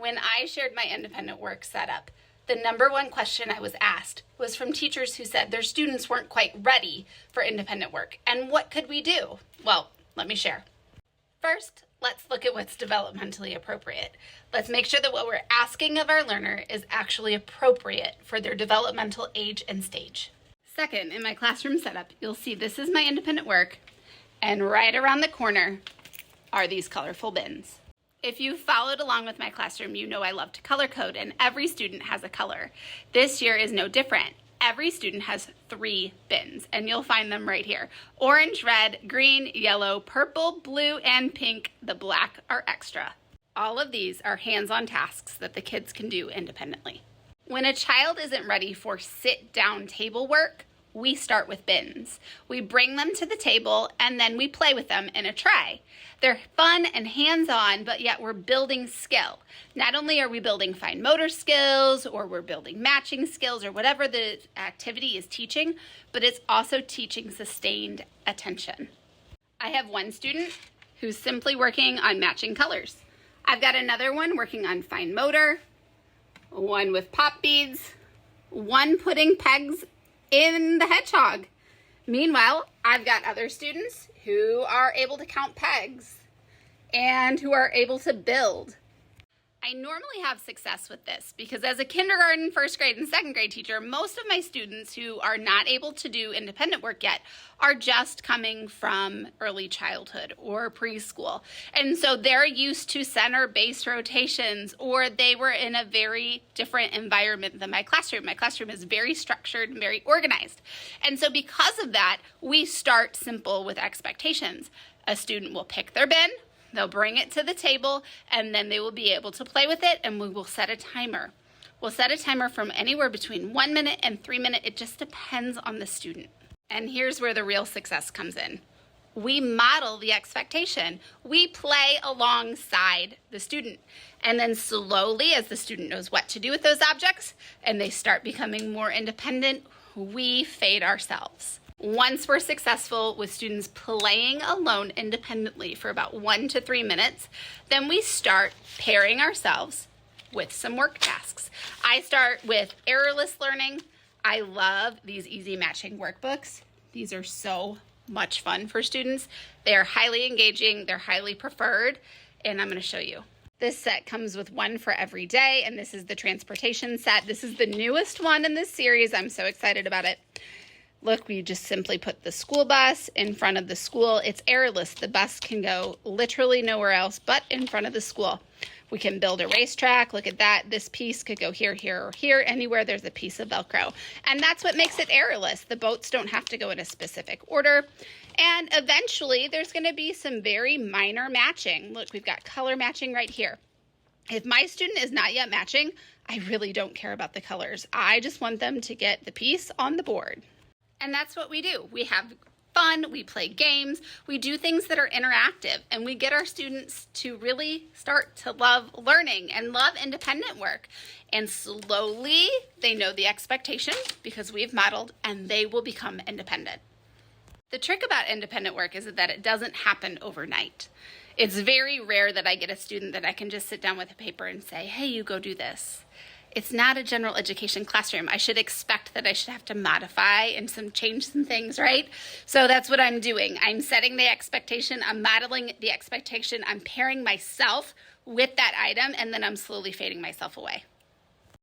When I shared my independent work setup, the number one question I was asked was from teachers who said their students weren't quite ready for independent work. And what could we do? Well, let me share. First, let's look at what's developmentally appropriate. Let's make sure that what we're asking of our learner is actually appropriate for their developmental age and stage. Second, in my classroom setup, you'll see this is my independent work, and right around the corner are these colorful bins. If you followed along with my classroom, you know I love to color code, and every student has a color. This year is no different. Every student has 3 bins, and you'll find them right here. Orange, red, green, yellow, purple, blue, and pink. The black are extra. All of these are hands-on tasks that the kids can do independently. When a child isn't ready for sit-down table work, we start with bins. We bring them to the table and then we play with them in a tray. They're fun and hands-on, but yet we're building skill. Not only are we building fine motor skills or we're building matching skills or whatever the activity is teaching, but it's also teaching sustained attention. I have one student who's simply working on matching colors. I've got another one working on fine motor, one with pop beads, one putting pegs in the hedgehog. Meanwhile, I've got other students who are able to count pegs and who are able to build. I normally have success with this because as a kindergarten, first grade, and second grade teacher, most of my students who are not able to do independent work yet are just coming from early childhood or preschool. And so they're used to center-based rotations, or they were in a very different environment than my classroom. My classroom is very structured and very organized. And so because of that, we start simple with expectations. A student will pick their bin, they'll bring it to the table, and then they will be able to play with it, and we will set a timer. We'll set a timer from anywhere between 1 minute and 3 minutes. It just depends on the student. And here's where the real success comes in. We model the expectation. We play alongside the student. And then slowly, as the student knows what to do with those objects, and they start becoming more independent, we fade ourselves. Once we're successful with students playing alone independently for about 1 to 3 minutes, then we start pairing ourselves with some work tasks. I start with errorless learning. I love these easy matching workbooks. These are so much fun for students. They are highly engaging, they're highly preferred, and I'm going to show you. This set comes with one for every day, and this is the transportation set. This is the newest one in this series. I'm so excited about it. Look, we just simply put the school bus in front of the school. It's errorless. The bus can go literally nowhere else but in front of the school. We can build a racetrack. Look at that. This piece could go here, here, or here, anywhere there's a piece of Velcro. And that's what makes it errorless. The boats don't have to go in a specific order. And eventually, there's going to be some very minor matching. Look, we've got color matching right here. If my student is not yet matching, I really don't care about the colors. I just want them to get the piece on the board. And that's what we do. We have fun, we play games, we do things that are interactive, and we get our students to really start to love learning and love independent work. And slowly, they know the expectation because we've modeled, and they will become independent. The trick about independent work is that it doesn't happen overnight. It's very rare that I get a student that I can just sit down with a paper and say, hey, you go do this. It's not a general education classroom. I should expect that I should have to modify and change some things, right? So that's what I'm doing. I'm setting the expectation, I'm modeling the expectation, I'm pairing myself with that item, and then I'm slowly fading myself away.